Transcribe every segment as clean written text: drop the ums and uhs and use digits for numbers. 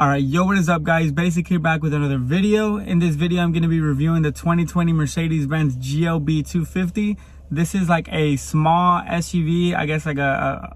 Alright, yo, what is up, guys? Basic here, back with another video. In this video, I'm going to be reviewing the 2020 Mercedes-Benz GLB 250. This is like a small SUV, I guess like a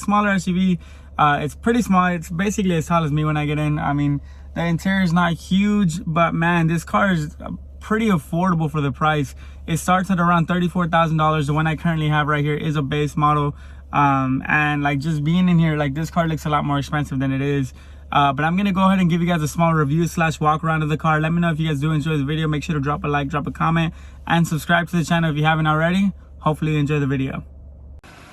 smaller SUV. It's pretty small. It's basically as tall as me when I get in. I mean, the interior is not huge, but man, this car is pretty affordable for the price. It starts at around $34,000. The one I currently have right here is a base model. And like just being in here, like this car looks a lot more expensive than it is. But I'm gonna go ahead and give you guys a small review / walk around of the car. Let me know if you guys do enjoy the video. Make sure to drop a like, drop a comment, and subscribe to the channel if you haven't already. Hopefully you enjoy the video.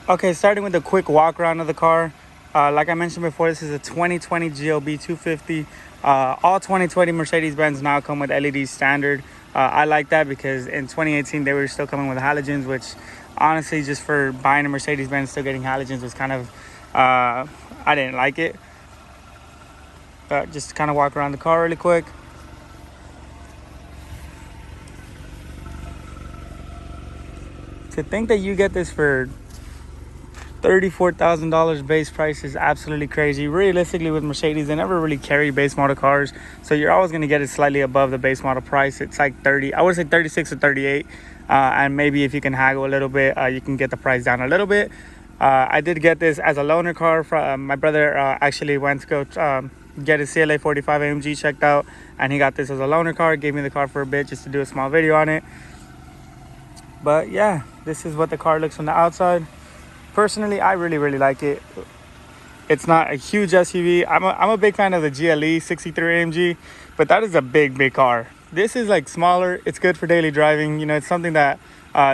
Okay, starting with a quick walk around of the car. Like I mentioned before, this is a 2020 GLB 250. All 2020 Mercedes-Benz now come with LED standard. I like that because in 2018 they were still coming with halogens, which honestly, just for buying a Mercedes-Benz still getting halogens was kind of I didn't like it. Just kind of walk around the car really quick. To think that you get this for $34,000 base price is absolutely crazy. Realistically, with Mercedes, they never really carry base model cars, so you're always going to get it slightly above the base model price. It's like 30, I would say 36 or 38, and maybe if you can haggle a little bit, you can get the price down a little bit. I did get this as a loaner car. My brother actually went to go get his CLA 45 AMG checked out, and he got this as a loaner car. Gave me the car for a bit just to do a small video on it. But yeah, this is what the car looks from the outside. Personally, I really like it. It's not a huge SUV. I'm a big fan of the GLE 63 AMG, but that is a big car. This is like smaller. It's good for daily driving. You know, it's something that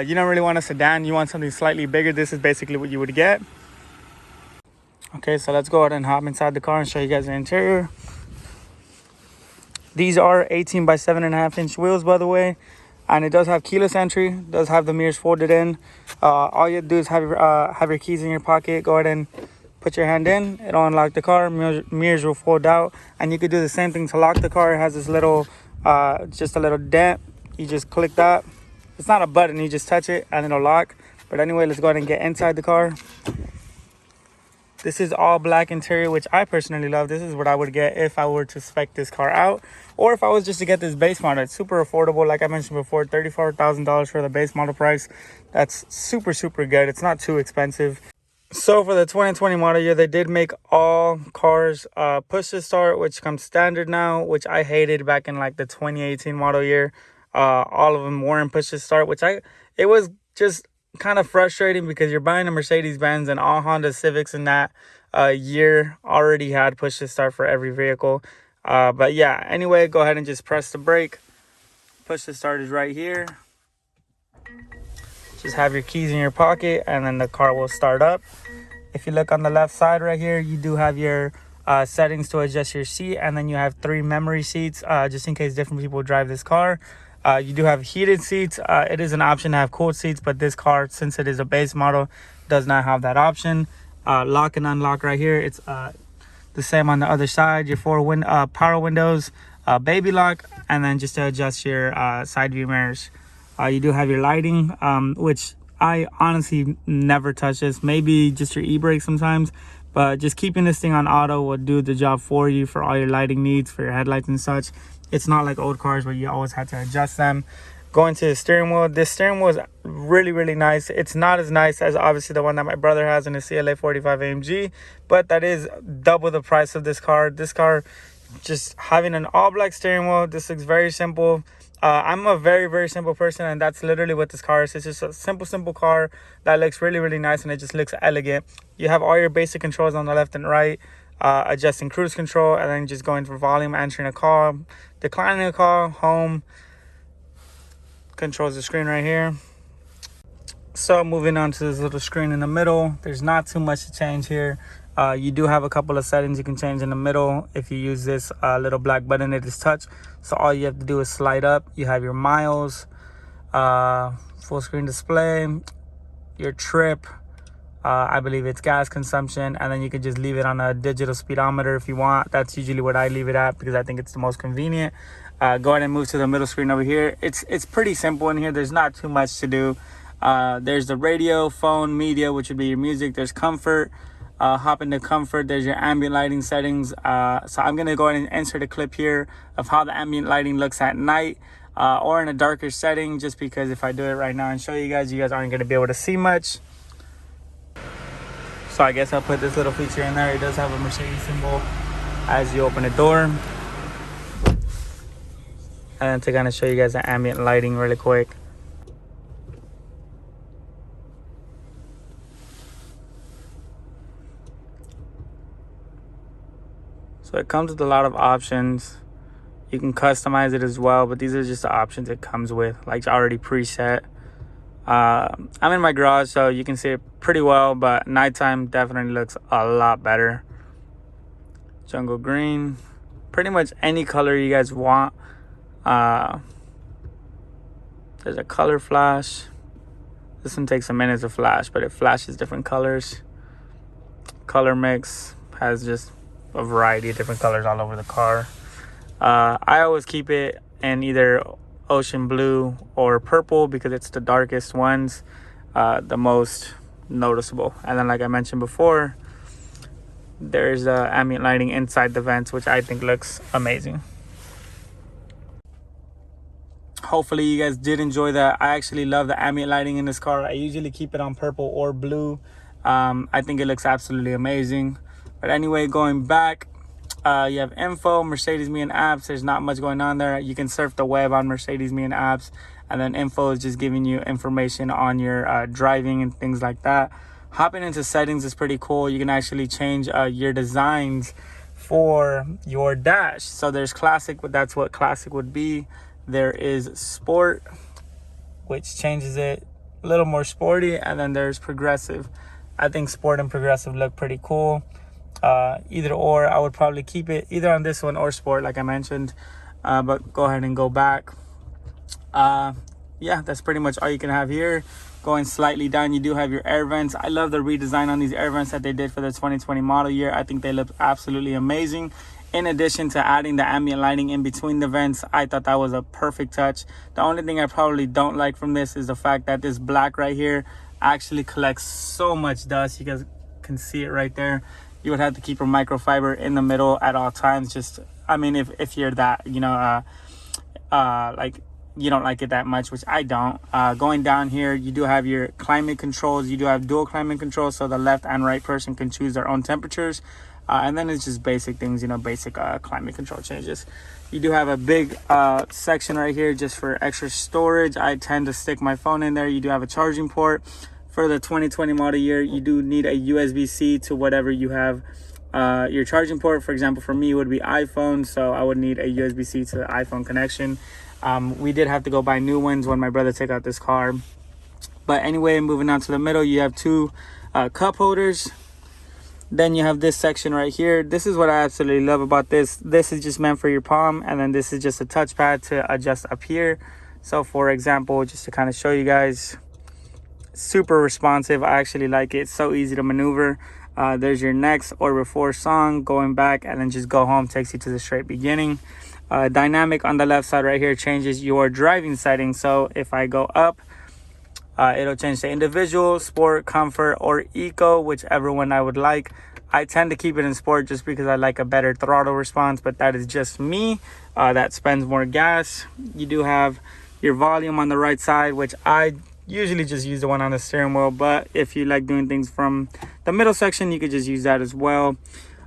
you don't really want a sedan. You want something slightly bigger. This is basically what you would get. Okay, so let's go ahead and hop inside the car and show you guys the interior. These are 18 by 7.5 inch wheels, by the way, and it does have keyless entry. It does have the mirrors folded in. All you do is have your keys in your pocket. Go ahead and put your hand in. It'll unlock the car. Mirrors will fold out, and you could do the same thing to lock the car. It has this little, just a little dent. You just click that. It's not a button. You just touch it, and it'll lock. But anyway, let's go ahead and get inside the car. This is all black interior, which I personally love. This is what I would get if I were to spec this car out, or if I was just to get this base model. It's super affordable. Like I mentioned before, $34,000 for the base model price. That's super good. It's not too expensive. So for the 2020 model year, they did make all cars push to start, which comes standard now, which I hated back in like the 2018 model year. All of them weren't push to start, which it was just kind of frustrating because you're buying a Mercedes-Benz and all Honda Civics in that year already had push to start for every vehicle. But yeah, anyway, go ahead and just press the brake. Push to start is right here. Just have your keys in your pocket and then the car will start up. If you look on the left side right here, you do have your settings to adjust your seat, and then you have 3 memory seats just in case different people drive this car. You do have heated seats. It is an option to have cooled seats, but this car, since it is a base model, does not have that option. Lock and unlock right here. It's the same on the other side. Your 4 power windows, baby lock, and then just to adjust your side view mirrors. You do have your lighting, which I honestly never touch this. Maybe just your e-brake sometimes, but just keeping this thing on auto will do the job for you for all your lighting needs, for your headlights and such. It's not like old cars where you always have to adjust them. Going to the steering wheel, this steering wheel is really nice. It's not as nice as obviously the one that my brother has in his CLA 45 AMG, but that is double the price of this car. This car, just having an all black steering wheel, this looks very simple. I'm a very simple person, and that's literally what this car is. It's just a simple car that looks really nice, and it just looks elegant. You have all your basic controls on the left and right. Adjusting cruise control, and then just going for volume, answering a call, declining a call, home. Controls the screen right here. So moving on to this little screen in the middle, there's not too much to change here. You do have a couple of settings you can change in the middle. If you use this little black button, it is touch, so all you have to do is slide up. You have your miles, full screen display, your trip, I believe it's gas consumption, and then you can just leave it on a digital speedometer if you want. That's usually what I leave it at because I think it's the most convenient. Go ahead and move to the middle screen over here. It's pretty simple in here. There's not too much to do. There's the radio, phone, media, which would be your music. There's comfort, Hop into comfort. There's your ambient lighting settings. So I'm gonna go ahead and insert a clip here of how the ambient lighting looks at night or in a darker setting, just because if I do it right now and show you guys aren't gonna be able to see much. So I guess I'll put this little feature in there. It does have a Mercedes symbol as you open the door. And to kind of show you guys the ambient lighting really quick. So it comes with a lot of options. You can customize it as well, but these are just the options it comes with, like already preset. I'm in my garage, so you can see it pretty well, but nighttime definitely looks a lot better. Jungle green, pretty much any color you guys want. There's a color flash. This one takes a minute to flash, but it flashes different colors. Color mix has just a variety of different colors all over the car. I always keep it in either ocean blue or purple because it's the darkest ones, the most noticeable. And then, like I mentioned before, there's ambient lighting inside the vents, which I think looks amazing. Hopefully you guys did enjoy that. I actually love the ambient lighting in this car. I usually keep it on purple or blue. I think it looks absolutely amazing. But anyway, going back, you have info, Mercedes Me and apps. There's not much going on there. You can surf the web on Mercedes Me and apps. And then info is just giving you information on your driving and things like that. Hopping into settings is pretty cool. You can actually change your designs for your dash. So there's classic, that's what classic would be. There is sport, which changes it a little more sporty. And then there's progressive. I think sport and progressive look pretty cool. Either or, I would probably keep it either on this one or sport, like I mentioned. But go ahead and go back. Yeah, that's pretty much all you can have here. Going slightly down, you do have your air vents. I love the redesign on these air vents that they did for the 2020 model year. I think they look absolutely amazing. In addition to adding the ambient lighting in between the vents, I thought that was a perfect touch. The only thing I probably don't like from this is the fact that this black right here actually collects so much dust. You guys can see it right there. You would have to keep a microfiber in the middle at all times. Just, I mean, if you're that, like you don't like it that much, which I don't. Going down here, you do have your climate controls. You do have dual climate controls, so the left and right person can choose their own temperatures. And then it's just basic things, basic climate control changes. You do have a big section right here just for extra storage. I tend to stick my phone in there. You do have a charging port. For the 2020 model year, you do need a USB-C to whatever you have your charging port. For example, for me, it would be iPhone, so I would need a USB-C to the iPhone connection. We did have to go buy new ones when my brother took out this car. But anyway, moving on to the middle, you have two cup holders. Then you have this section right here. This is what I absolutely love about this. This is just meant for your palm, and then this is just a touchpad to adjust up here. So for example, just to kind of show you guys, super responsive. I actually like it. It's so easy to maneuver. There's your next or before song, going back, and then just go home takes you to the straight beginning. Dynamic on the left side right here changes your driving settings. So if I go up, it'll change to individual, sport, comfort, or eco, whichever one I would like. I tend to keep it in sport just because I like a better throttle response, but that is just me. That spends more gas. You do have your volume on the right side, which I usually just use the one on the steering wheel, but if you like doing things from the middle section, you could just use that as well.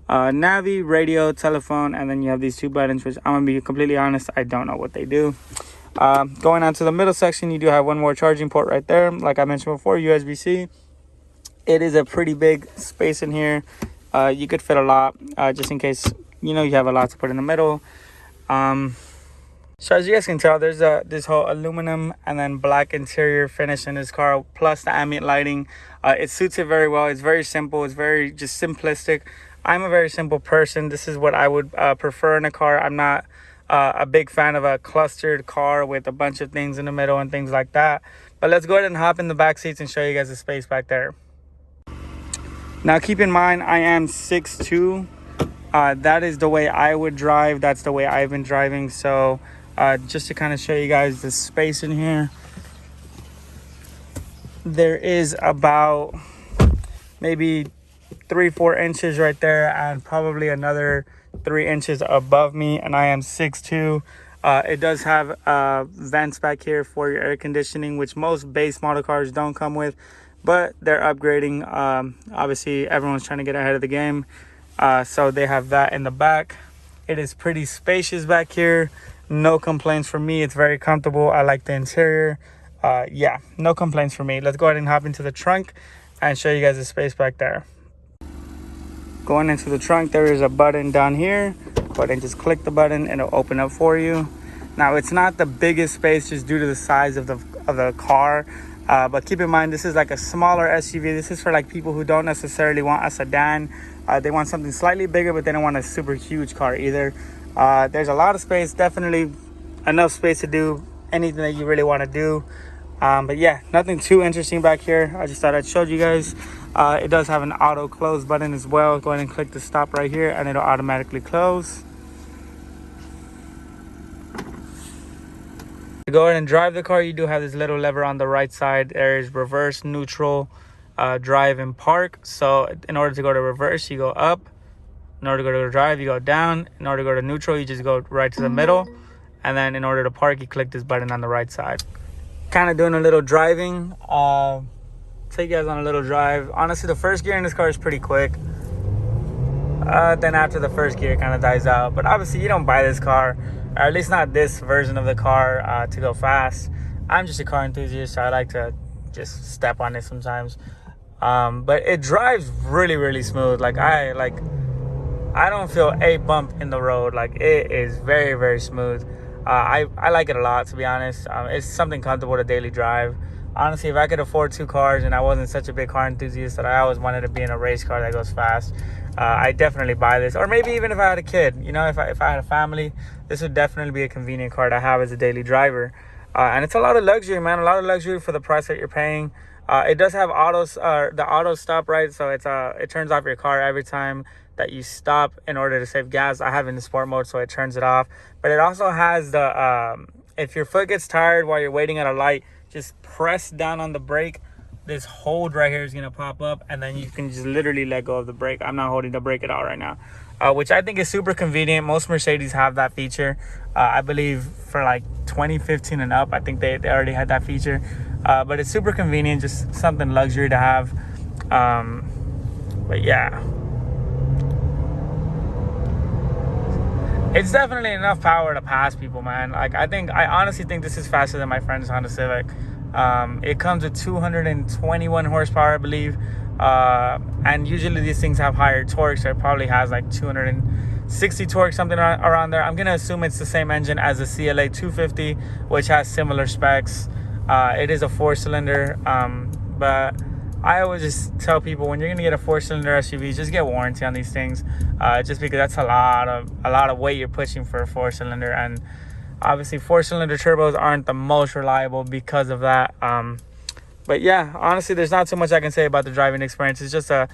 Navi, radio, telephone, and then you have these two buttons, which I'm gonna be completely honest, I don't know what they do. Going on to the middle section, you do have one more charging port right there. Like I mentioned before, USB-C. It is a pretty big space in here. You could fit a lot, just in case you have a lot to put in the middle. So as you guys can tell, there's this whole aluminum and then black interior finish in this car, plus the ambient lighting. It suits it very well. It's very simple. It's very just simplistic. I'm a very simple person. This is what I would prefer in a car. I'm not a big fan of a clustered car with a bunch of things in the middle and things like that. But let's go ahead and hop in the back seats and show you guys the space back there. Now keep in mind, I am 6'2". That is the way I would drive. That's the way I've been driving. So just to kind of show you guys the space in here, there is about maybe 3-4 inches right there, and probably another 3 inches above me, and I am 6'2". It does have vents back here for your air conditioning, which most base model cars don't come with, but they're upgrading. Obviously everyone's trying to get ahead of the game, so they have that in the back. It is pretty spacious back here. No complaints from me. It's very comfortable. I like the interior. Yeah, no complaints from me. Let's go ahead and hop into the trunk and show you guys the space back there. Going into the trunk, there is a button down here. Go ahead and just click the button and it'll open up for you. Now, it's not the biggest space just due to the size of the car, but keep in mind this is like a smaller SUV. This is for like people who don't necessarily want a sedan. They want something slightly bigger, but they don't want a super huge car either. There's a lot of space, definitely enough space to do anything that you really want to do. But yeah, nothing too interesting back here. I just thought I'd show you guys. It does have an auto close button as well. Go ahead and click the stop right here and it'll automatically close. To go ahead and drive the car, you do have this little lever on the right side. There is reverse, neutral, drive, and park. So in order to go to reverse, you go up. In order to go to drive, you go down. In order to go to neutral, you just go right to the middle. And then in order to park, you click this button on the right side. Kind of doing a little driving. Take you guys on a little drive. Honestly, the first gear in this car is pretty quick. Then after the first gear, it kind of dies out. But obviously, you don't buy this car, or at least not this version of the car, to go fast. I'm just a car enthusiast, so I like to just step on it sometimes. But it drives really, really smooth. I don't feel a bump in the road. Like, it is very, very smooth. I like it a lot, to be honest. It's something comfortable to daily drive. Honestly, if I could afford 2 cars and I wasn't such a big car enthusiast that I always wanted to be in a race car that goes fast, I definitely buy this. Or maybe even if I had a kid, you know, if I had a family, this would definitely be a convenient car to have as a daily driver. And it's a lot of luxury, man. A lot of luxury for the price that you're paying. It does have the auto stop, right? So it turns off your car every time that you stop in order to save gas. I have it in the sport mode, so it turns it off. But it also has the if your foot gets tired while you're waiting at a light, just press down on the brake. This hold right here is gonna pop up, and then you can just literally let go of the brake. I'm not holding the brake at all right now, which I think is super convenient. Most Mercedes have that feature. I believe for like 2015 and up, I think they already had that feature. But it's super convenient, just something luxury to have. But yeah, it's definitely enough power to pass people, man. Like, I honestly think this is faster than my friend's Honda Civic. It comes with 221 horsepower, I believe. And usually these things have higher torque, so it probably has like 260 torque, something around there. I'm gonna assume it's the same engine as the CLA 250, which has similar specs. It is a 4-cylinder, but I always just tell people, when you're gonna get a 4-cylinder SUV, just get warranty on these things, just because that's a lot of weight you're pushing for a 4-cylinder, and obviously 4-cylinder turbos aren't the most reliable because of that. But yeah, honestly, there's not too much I can say about the driving experience. It's just a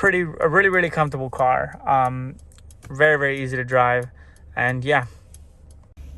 really, really comfortable car. Very, very easy to drive, and yeah.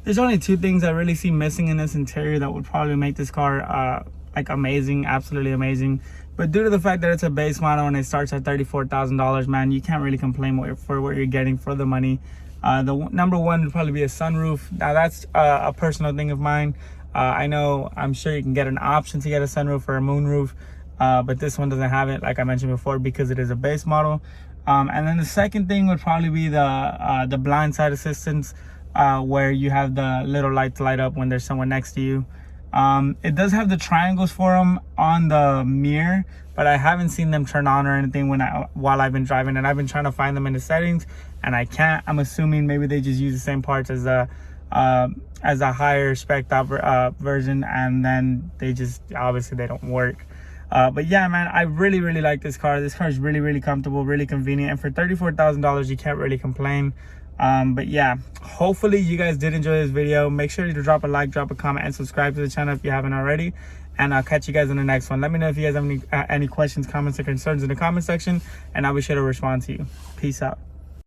There's only 2 things I really see missing in this interior that would probably make this car like amazing, absolutely amazing. But due to the fact that it's a base model and it starts at $34,000, man, you can't really complain for what you're getting for the money. The number one would probably be a sunroof. Now, that's a personal thing of mine. I'm sure you can get an option to get a sunroof or a moonroof, but this one doesn't have it, like I mentioned before, because it is a base model. And then the second thing would probably be the blind side assistance, where you have the little lights light up when there's someone next to you. It does have the triangles for them on the mirror, but I haven't seen them turn on or anything while I've been driving, and I've been trying to find them in the settings, and I can't. I'm assuming maybe they just use the same parts as a higher spec version, and then they just obviously they don't work. But yeah, man, I really, really like this car. This car is really, really comfortable, really convenient, and for $34,000, you can't really complain. But yeah, hopefully you guys did enjoy this video. Make sure to drop a like, drop a comment, and subscribe to the channel if you haven't already, and I'll catch you guys in the next one. Let me know if you guys have any questions, comments, or concerns in the comment section, and I'll be sure to respond to you. Peace out.